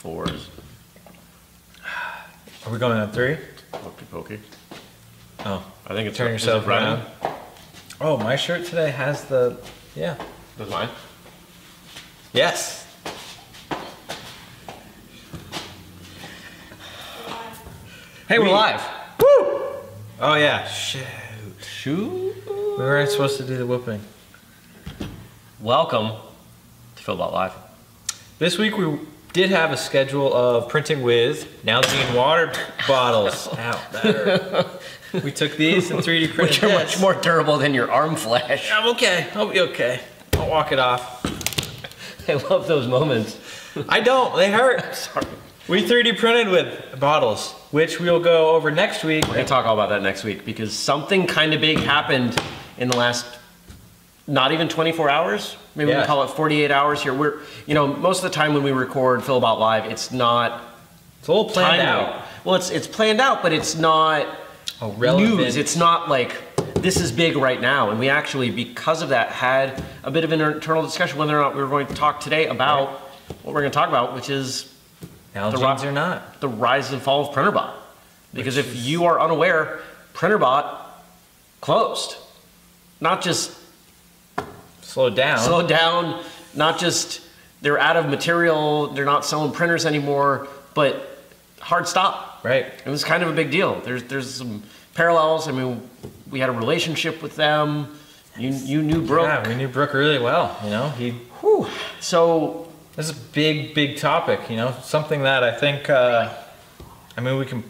4s. Are we going on 3? Pokey pokey. Oh, I think it's turn yourself around. Oh, my shirt today has the, yeah. Does mine? Yes. Hey, we're live. Woo! Oh yeah. Shoot. We weren't supposed to do the whooping. Welcome to Filabot Live. This week we did have a schedule of printing with Nalgene water bottles. Ow, that hurt. We took these and 3D printed Which are much more durable than your arm flash. I'm okay. I'll be okay. I'll walk it off. I love those moments. I don't. They hurt. Sorry. We 3D printed with bottles, which we'll go over next week. We're going to talk all about that next week because something kind of big happened in the last, not even 24 hours. Maybe we can call it 48 hours here. We're, you know, most of the time when we record Filabot Live, it's not. It's a little planned out. Well, it's planned out, but it's not news. It's not like this is big right now. And we actually, because of that, had a bit of an internal discussion whether or not we were going to talk today about what we're going to talk about, which is Nalgene's or not. The rise and fall of Printrbot. Because if you are unaware, Printrbot closed. Not just slowed down, not just they're out of material, they're not selling printers anymore, but hard stop. Right. It was kind of a big deal. There's some parallels. I mean, we had a relationship with them. You knew Brooke. Yeah, we knew Brooke really well, you know. So this is a big topic, you know, something that I think, I mean, we can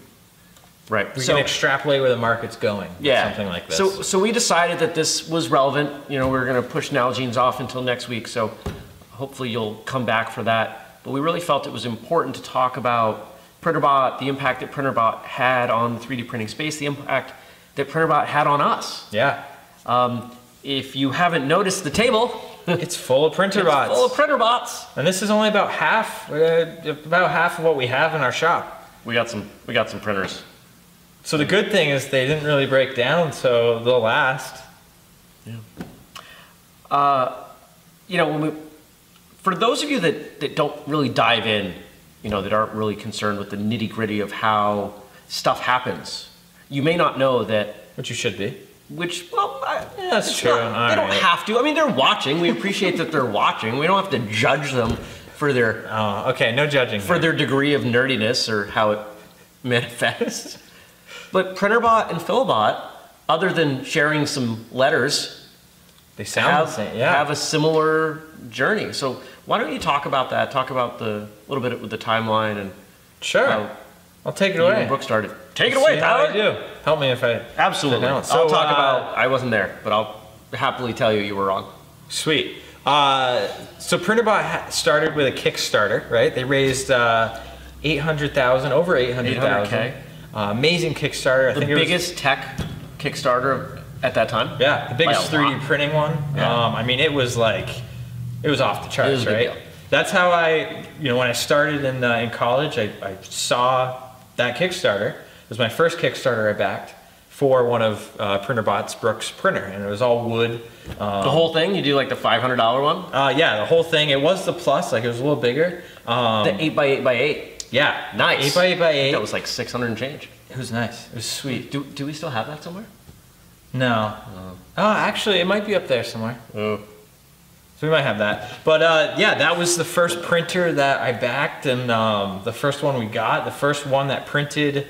extrapolate where the market's going. Yeah. Something like this. So we decided that this was relevant. You know, we were going to push Nalgene's off until next week. So hopefully you'll come back for that. But we really felt it was important to talk about Printrbot, the impact that Printrbot had on the 3D printing space, the impact that Printrbot had on us. Yeah. If you haven't noticed the table, it's full of Printrbot. It's full of Printrbot. And this is only about half of what we have in our shop. We got some printers. So the good thing is they didn't really break down, so they'll last. Yeah. You know, for those of you that don't really dive in, you know, that aren't really concerned with the nitty-gritty of how stuff happens, you may not know that. Which you should be. Which, well, yeah, that's true. They don't have to. I mean, they're watching. We appreciate that they're watching. We don't have to judge them for their. Oh, okay, no judging. For their degree of nerdiness or how it manifests. But Printrbot and Filabot, other than sharing some letters, they sound the same. Yeah. Have a similar journey. So why don't you talk about that? Talk about a little bit with the timeline and. Sure. I'll take it away. Brooke started. Take it away, Tyler. I do. Help me if I. Absolutely. So, I'll talk about. I wasn't there, but I'll happily tell you were wrong. Sweet. So Printrbot started with a Kickstarter, right? They raised $800,000, over $800,000. Amazing Kickstarter. I think the biggest tech Kickstarter at that time. Yeah, the biggest 3D printing one. Yeah. I mean, it was off the charts, right? That's how when I started in college, I saw that Kickstarter. It was my first Kickstarter I backed for one of Printrbot's, Brooke's printer, and it was all wood. The whole thing? You do like the $500 one? Yeah, the whole thing. It was the plus, like it was a little bigger. The 8x8x8. Yeah, nice. 8x8x8. That was like 600 and change. It was nice. It was sweet. Do we still have that somewhere? No. Oh, actually, it might be up there somewhere. Oh. So we might have that. But yeah, that was the first printer that I backed, and the first one we got. The first one that printed.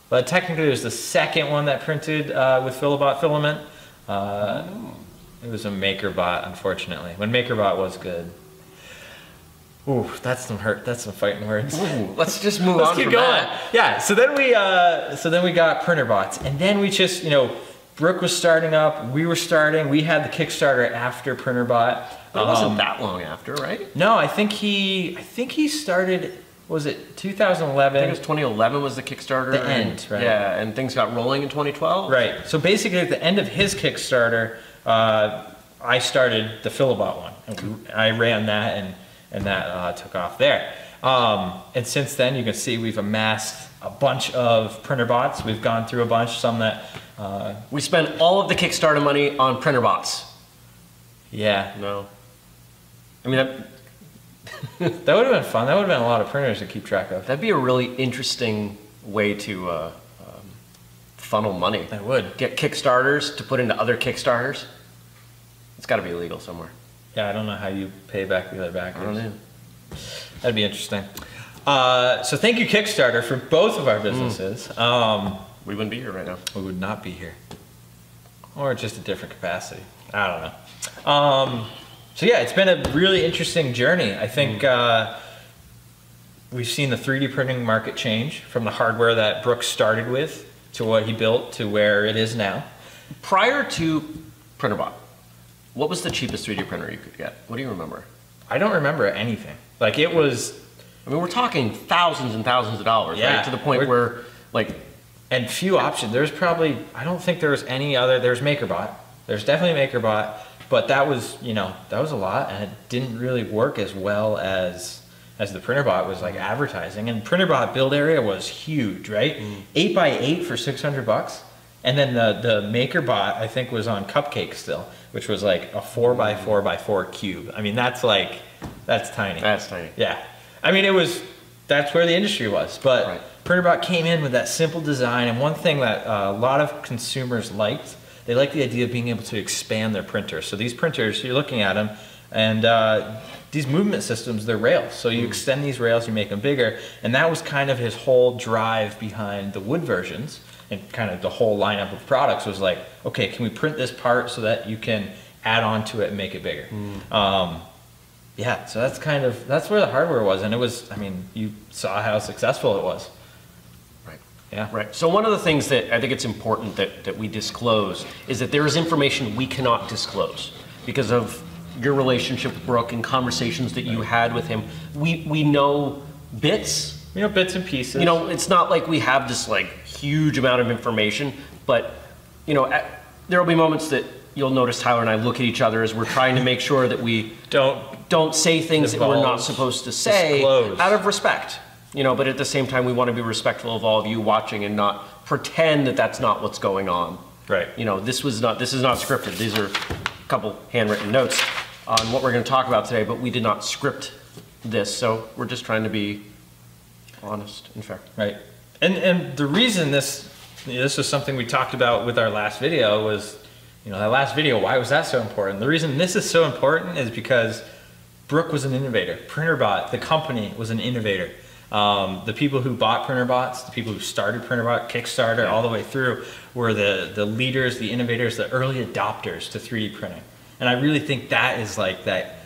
But technically, it was the second one that printed with Filabot filament. It was a MakerBot, unfortunately. When MakerBot was good. Ooh, that's some fighting words. Ooh, let's just move on from going. that. Yeah, so then we got Printrbot, and then we just, Brooke was starting up, we were starting, we had the Kickstarter after Printrbot. But it wasn't that long after, right? No, I think he started, was it 2011? I think it was 2011 was the Kickstarter. The end, right? Yeah, and things got rolling in 2012. Right, so basically at the end of his Kickstarter, I started the Filabot one. I ran that, and that took off there. And since then, you can see we've amassed a bunch of Printerbots. We've gone through a bunch, some that... we spent all of the Kickstarter money on Printerbots. Yeah. No. I mean, That would have been fun. That would have been a lot of printers to keep track of. That'd be a really interesting way to funnel money. That would. Get Kickstarters to put into other Kickstarters. It's got to be illegal somewhere. Yeah, I don't know how you pay back the other backers. I don't know. That'd be interesting. So thank you, Kickstarter, for both of our businesses. We wouldn't be here right now. We would not be here. Or just a different capacity. I don't know. So yeah, it's been a really interesting journey. I think we've seen the 3D printing market change from the hardware that Brooks started with to what he built to where it is now. Prior to Printrbot, what was the cheapest 3D printer you could get? What do you remember? I don't remember anything. Like it was... I mean, we're talking thousands and thousands of dollars, Yeah, right? To the point where, like... And few options. There's probably... I don't think there was any other... There's MakerBot. There's definitely MakerBot. But that was, you know, that was a lot, and it didn't really work as well as the Printrbot was like advertising. And Printrbot build area was huge, right? 8x8 for $600, and then the MakerBot I think was on Cupcake still, which was like a 4x4x4 cube. I mean, that's tiny. That's tiny. Yeah, I mean that's where the industry was. But Right. Printrbot came in with that simple design, and one thing that a lot of consumers liked. They like the idea of being able to expand their printers. So these printers, you're looking at them, and these movement systems, they're rails. So you extend these rails, you make them bigger, and that was kind of his whole drive behind the wood versions, and kind of the whole lineup of products was like, okay, can we print this part so that you can add on to it and make it bigger? Yeah, so that's where the hardware was, and it was, I mean, you saw how successful it was. Right. Yeah. Right. So one of the things that I think it's important that we disclose is that there is information we cannot disclose because of your relationship with Brooke and conversations that you had with him. We know bits. You know, bits and pieces. You know, it's not like we have this like huge amount of information, but you know, there will be moments that you'll notice Tyler and I look at each other as we're trying to make sure that we don't say things that we're not supposed to say out of respect. You know, but at the same time, we want to be respectful of all of you watching and not pretend that that's not what's going on. Right. You know, this is not scripted. These are a couple handwritten notes on what we're going to talk about today, but we did not script this, so we're just trying to be honest and fair. Right. And the reason this was something we talked about with our last video was, you know, that last video, why was that so important? The reason this is so important is because Brooke was an innovator. Printrbot, the company, was an innovator. The people who bought Printerbots, the people who started Printrbot, Kickstarter, all the way through, were the leaders, the innovators, the early adopters to 3D printing. And I really think that is like that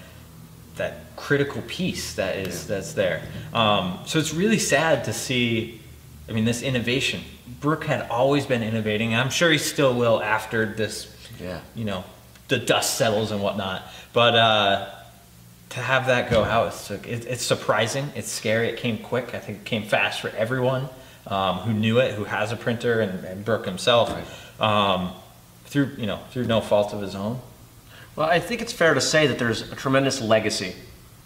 critical piece that's there. So it's really sad to see, I mean, this innovation. Brooke had always been innovating, and I'm sure he still will after this, you know, the dust settles and whatnot. But to have that go out, it's surprising, it's scary, it came quick. I think it came fast for everyone who knew it, who has a printer, and Brooke himself, through no fault of his own. Well, I think it's fair to say that there's a tremendous legacy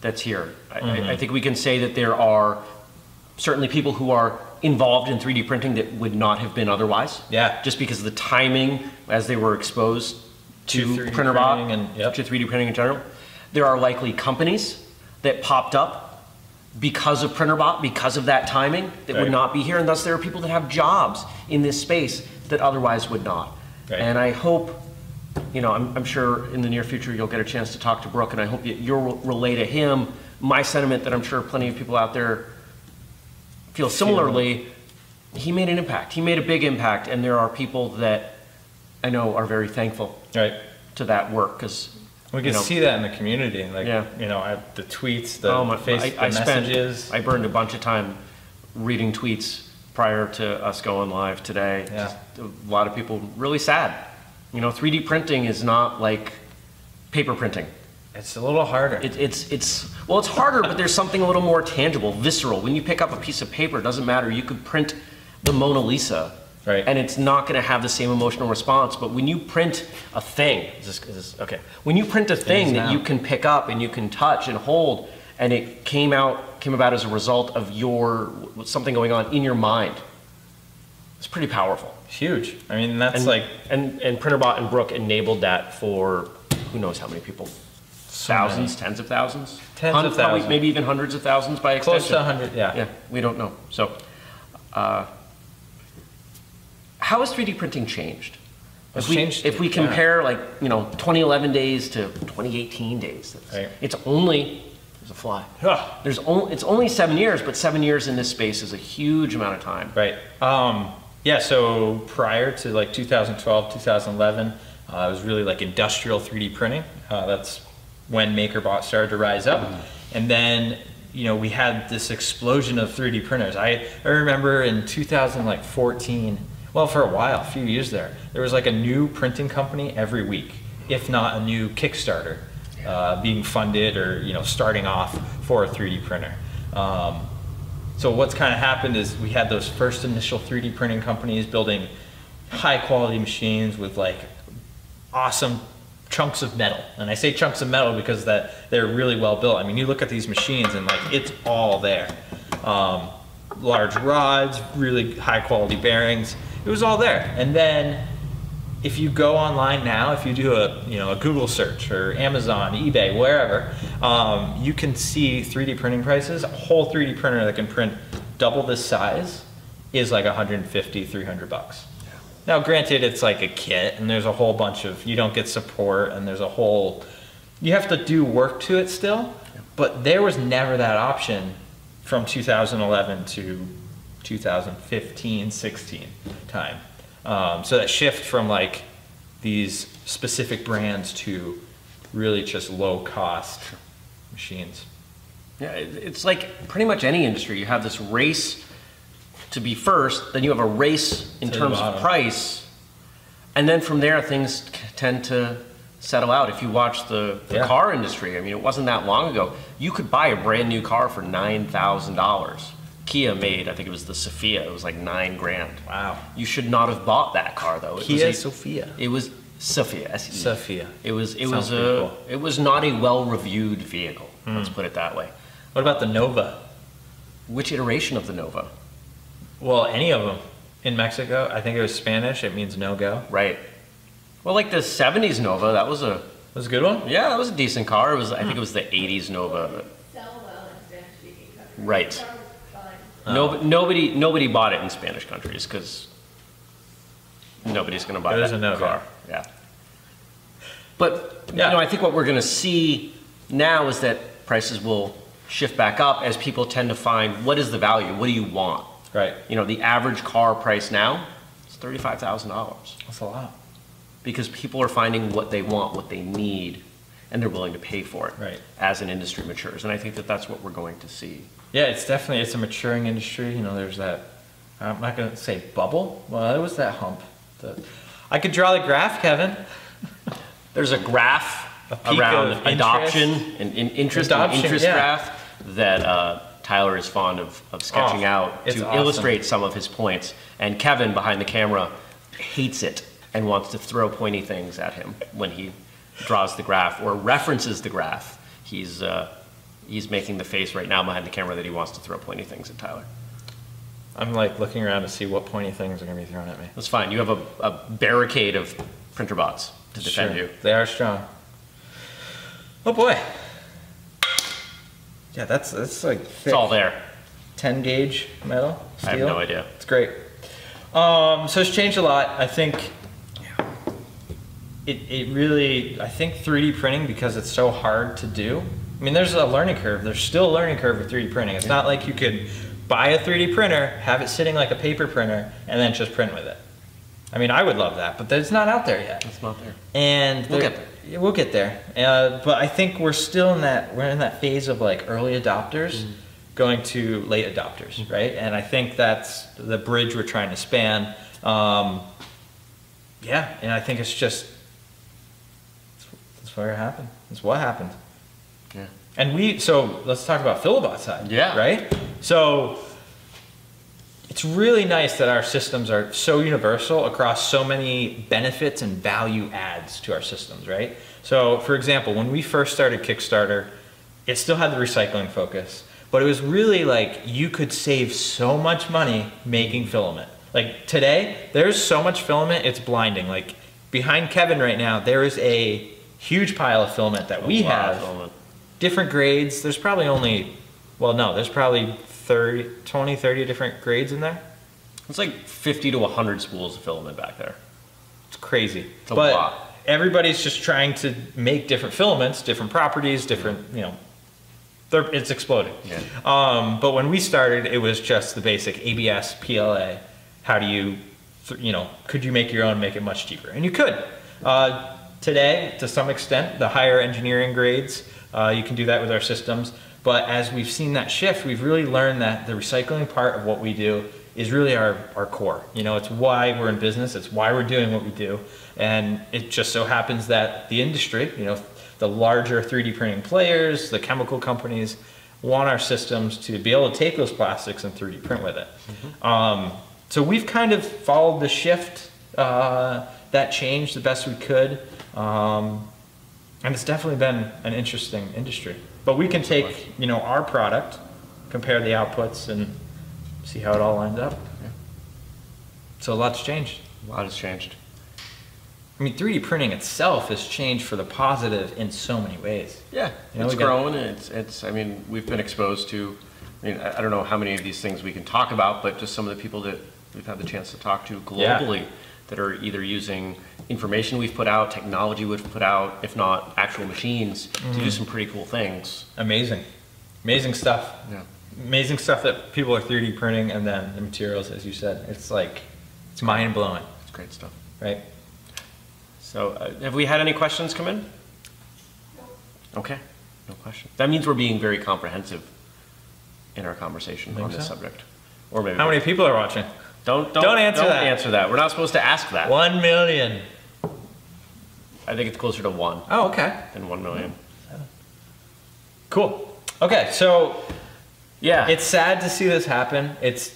that's here. I think we can say that there are certainly people who are involved in 3D printing that would not have been otherwise. Yeah. Just because of the timing as they were exposed to 3D Printrbot and to 3D printing in general. There are likely companies that popped up because of Printrbot, because of that timing, that would not be here, and thus there are people that have jobs in this space that otherwise would not. Right. And I hope, you know, I'm sure in the near future you'll get a chance to talk to Brooke, and I hope you'll relay to him my sentiment that I'm sure plenty of people out there feel similarly. He made an impact. He made a big impact, and there are people that I know are very thankful to that work, because we can see that in the community, like, you know, the tweets, the messages. I burned a bunch of time reading tweets prior to us going live today. Yeah. A lot of people really sad. You know, 3D printing is not like paper printing. It's a little harder. Well, it's harder, but there's something a little more tangible, visceral. When you pick up a piece of paper, it doesn't matter. You could print the Mona Lisa, and it's not going to have the same emotional response. But when you print a thing, okay? When you print a thing that you can pick up and you can touch and hold, and it came about as a result of something going on in your mind, it's pretty powerful. Huge. I mean, that's and Printrbot and Brooke enabled that for who knows how many people. thousands, tens of thousands, Tens of probably thousands. maybe even hundreds of thousands by extension. Close to 100, yeah. Yeah, we don't know. So, how has 3D printing changed? It's changed, If we yeah. compare, like, 2011 days to 2018 days, Right. it's only, there's a fly. Ugh. It's only 7 years, but 7 years in this space is a huge amount of time. Right. Yeah, so prior to like 2012, 2011, it was really like industrial 3D printing. That's when MakerBot started to rise up. And then, we had this explosion of 3D printers. I remember in 2014, well, for a while, a few years there was like a new printing company every week, if not a new Kickstarter being funded or, starting off for a 3D printer. So what's kind of happened is we had those first initial 3D printing companies building high quality machines with like awesome chunks of metal. And I say chunks of metal because that they're really well built. I mean, you look at these machines and like it's all there. Large rods, really high quality bearings. It was all there. And then if you go online now, if you do a Google search or Amazon, eBay, wherever, you can see 3D printing prices. A whole 3D printer that can print double this size is like 150, 300 bucks. Now, granted, it's like a kit, and there's a whole bunch of, you don't get support, and there's a whole, you have to do work to it still, but there was never that option from 2011 to 2015, 16 time. So that shift from like these specific brands to really just low cost machines. Yeah, it's like pretty much any industry. You have this race to be first, then you have a race in terms of price, and then from there things tend to settle out. If you watch the car industry, I mean, it wasn't that long ago. You could buy a brand new car for $9,000. Kia made, I think it was the Sophia, it was like $9 grand. Wow. You should not have bought that car though. Kia Sophia. It was Sophia, S-E. Sophia. It was cool. It was not a well-reviewed vehicle. Let's put it that way. What about the Nova? Which iteration of the Nova? Well, any of them. In Mexico, I think it was Spanish, it means no-go. Right. Well, like the 70s Nova, that was a... Was a good one? Yeah, that was a decent car. It was, I think it was the 80s Nova. Sell well in Spanish-speaking countries. Right. The car was fine. Nobody bought it in Spanish countries because nobody's going to buy It was that a no-go. car. Yeah. But Yeah. I think what we're going to see now is that prices will shift back up as people tend to find what is the value, what do you want? Right. The average car price now is $35,000 That's a lot. because people are finding what they want, what they need, and they're willing to pay for it Right. as an industry matures. And I think that that's what we're going to see. Yeah, it's a maturing industry. There's that, I'm not going to say bubble. Well, it was that hump. I could draw the graph, Kevin. There's a graph peak around of adoption and interest Adoption, yeah. graph that Tyler is fond of sketching out it's to awesome. illustrate some of his points. And Kevin, behind the camera, hates it and wants to throw pointy things at him when he draws the graph or references the graph. He's making the face right now behind the camera that he wants to throw pointy things at Tyler. I'm like looking around to see what pointy things are going to be thrown at me. That's fine. You have a barricade of Printrbot to defend you. They are strong. Oh boy. Yeah, that's like thick. It's all there. 10 gauge metal, steel. I have no idea. It's great. So it's changed a lot. I think it really, I think 3D printing, because it's so hard to do. I mean, there's a learning curve. There's still a learning curve with 3D printing. It's not like you could buy a 3D printer, have it sitting like a paper printer, and then just print with it. I mean, I would love that, but it's not out there yet. It's not there. And We'll get there. Yeah, we'll get there. But I think we're still in that phase of like early adopters going to late adopters, right? And I think that's the bridge we're trying to span. Yeah, and I think it's just, that's where it happened. That's what happened. Yeah. And so let's talk about Filabot side. Yeah. Right? So it's really nice that our systems are so universal across so many benefits and value adds to our systems, right? So for example, when we first started Kickstarter, it still had the recycling focus, but it was really like you could save so much money making filament. Like today, there's so much filament, it's blinding. Like behind Kevin right now, there is a huge pile of filament that we A lot of have. filament. Different grades. There's probably only, well, no, there's probably 20, 30 different grades in there. It's like 50 to 100 spools of filament back there. It's crazy. It's a but lot. everybody's just trying to make different filaments, different properties, different, it's exploding. Yeah. But when we started, it was just the basic ABS, PLA. How do you, could you make your own, make it much cheaper? And you could. Today, to some extent, the higher engineering grades, you can do that with our systems. But as we've seen that shift, we've really learned that the recycling part of what we do is really our core. It's why we're in business. It's why we're doing what we do. And it just so happens that the industry, the larger 3D printing players, the chemical companies, want our systems to be able to take those plastics and 3D print with it. So we've kind of followed the shift, that change the best we could. And it's definitely been an interesting industry. But we can take, our product, compare the outputs, and see how it all lines up. Yeah. So a lot's changed. A lot has changed. I mean, 3D printing itself has changed for the positive in so many ways. Yeah, You know, it's we got- growing. I mean, we've been exposed to, I don't know how many of these things we can talk about, but just some of the people that we've had the chance to talk to globally that are either using information we've put out, technology we've put out, if not actual machines, to do some pretty cool things. Amazing. Amazing stuff. Yeah. Amazing stuff that people are 3D printing, and then the materials, as you said, it's mind blowing, It's great stuff. right? So, have we had any questions come in? Okay, no questions. That means we're being very comprehensive in our conversation Think on this so? subject. Or maybe How many people are watching? Don't answer that. answer that. We're not supposed to ask that. 1 million. I think it's closer to 1 Oh, okay. than 1 million. Cool. Okay, so Yeah. it's sad to see this happen. It's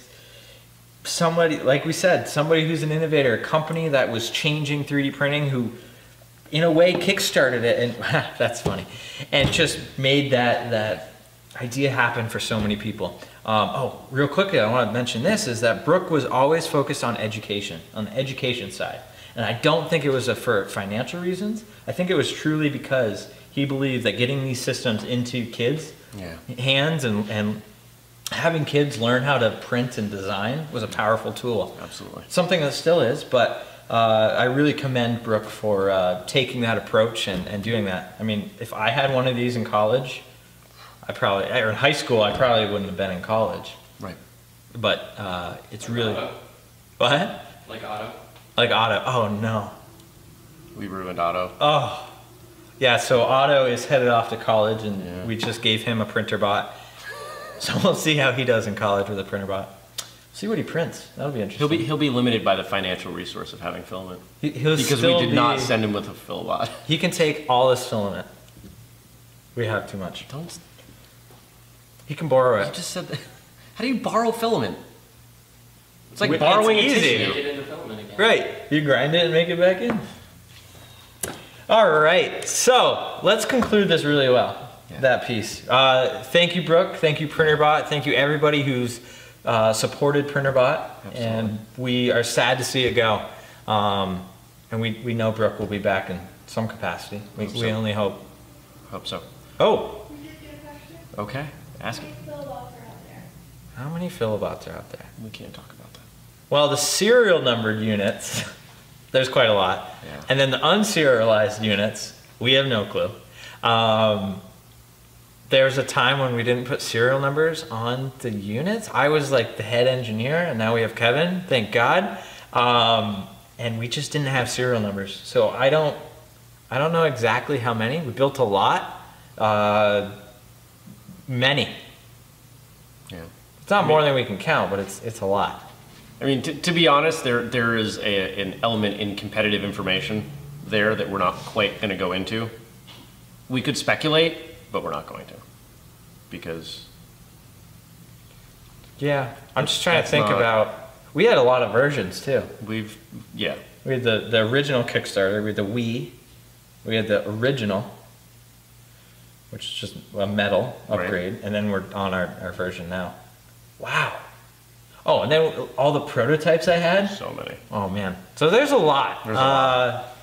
somebody, like we said, somebody who's an innovator, a company that was changing 3D printing, who in a way kickstarted it, and that's funny, and just made that idea happen for so many people. Real quickly, I want to mention this, is that Brooke was always focused on education, on the education side. And I don't think it was for financial reasons. I think it was truly because he believed that getting these systems into kids' hands and having kids learn how to print and design was a powerful tool. Absolutely. Something that still is, but I really commend Brooke for taking that approach and doing that. I mean, if I had one of these in college, or in high school, I probably wouldn't have been in college. Right. But it's really... Otto. What? Like Otto. Like Otto. Oh, no. We ruined Otto. Oh. Yeah, so Otto is headed off to college, and Yeah. we just gave him a Printrbot. So we'll see how he does in college with a Printrbot. See what he prints. That'll be interesting. He'll be limited by the financial resource of having filament. He'll Because still we did not be- send him with a Filabot. He can take all his filament. We have too much. Don't. He can borrow You it. just said that. How do you borrow filament? It's like It's borrowing a easy. tissue. Make it into filament again. Right. You grind it and make it back in. All right. So let's conclude this really well. Yeah. That piece. Thank you, Brooke. Thank you, Printrbot. Thank you, everybody who's supported Printrbot. Absolutely. And we are sad to see it go. And we know Brooke will be back in some capacity. We Hope so. only hope. Hope so. Oh, We did get a question. Okay. Ask How it. many Filabots are out there? how many Filabots are out there? We can't talk about that. Well, the serial numbered units, there's quite a lot. Yeah. And then the unserialized units, we have no clue. There's a time when we didn't put serial numbers on the units. I was like the head engineer, and now we have Kevin, thank God. And we just didn't have serial numbers. So I don't know exactly how many. We built a lot. Many. Yeah. It's not more than we can count, but it's a lot. I mean, to be honest, there is an element in competitive information there that we're not quite going to go into. We could speculate, but we're not going to, because Yeah, I'm just trying to That's think not- about. We had a lot of versions too. we We had the original Kickstarter. We had the Wii. We had the original, which is just a metal Right. upgrade, and then we're on our version now. Wow. Oh, and then all the prototypes I had. so many, Oh man. So there's a lot. There's a lot.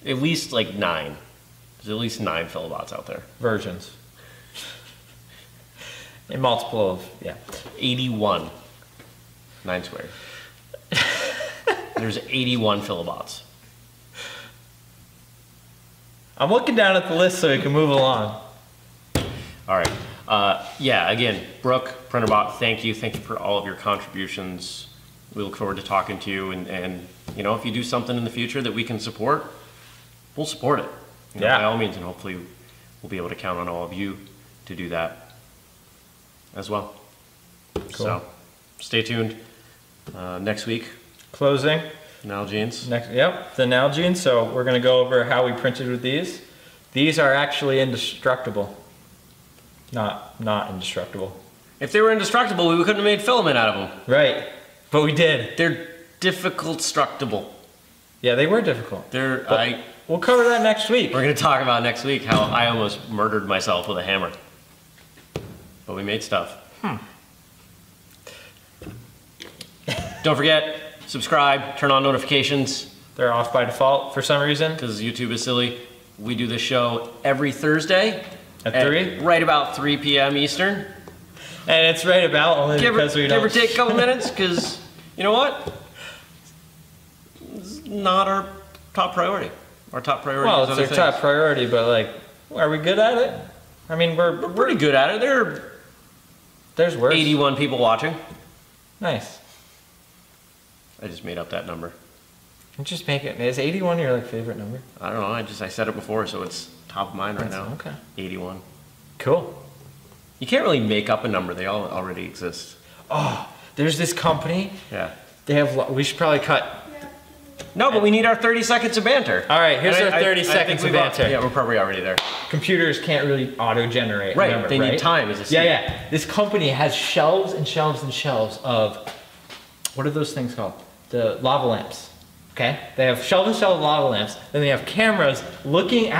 At least like 9. There's at least 9 Filabots out there. Versions. A multiple of, yeah. 81. 9 squared. There's 81 Filabots. I'm looking down at the list so we can move along. All right. Yeah, again, Brooke, Printrbot, thank you. Thank you for all of your contributions. We look forward to talking to you. And you know, if you do something in the future that we can support, we'll support it. You know, Yeah. by all means, and hopefully we'll be able to count on all of you to do that as well. Cool. So stay tuned. Next week, Closing. Nalgene's. Yep, the Nalgene. So we're going to go over how we printed with these. These are actually indestructible. Not indestructible. If they were indestructible, we couldn't have made filament out of them. Right, but we did. They're difficult structable. Yeah, they were difficult. We'll cover that next week. We're going to talk about next week how I almost murdered myself with a hammer. But we made stuff. Don't forget, subscribe, turn on notifications. They're off by default for some reason. Because YouTube is silly. We do this show every Thursday. At 3? Right about 3 p.m. Eastern. And it's right about only because we don't... Give or take a couple minutes, because you know what? It's not our top priority. Our top priority is Well, other it's our things. top priority, but like, are we good at it? I mean, we're Pretty good at it. There's worse. 81 people watching. Nice. I just made up that number. Just make it. Is 81 your like favorite number? I don't know. I said it before, so it's top of mind right now. Okay. 81. Cool. You can't really make up a number. They all already exist. Oh, there's this company. Yeah. They have. We should probably cut. No, but we need our 30 seconds of banter. All right, here's And our 30 seconds of banter. Yeah, we're probably already there. Computers can't really auto-generate. Right, remember, they right? need time as a seed. Yeah. This company has shelves and shelves and shelves of, what are those things called? The lava lamps. Okay? They have shelves and shelves of lava lamps. Then they have cameras looking at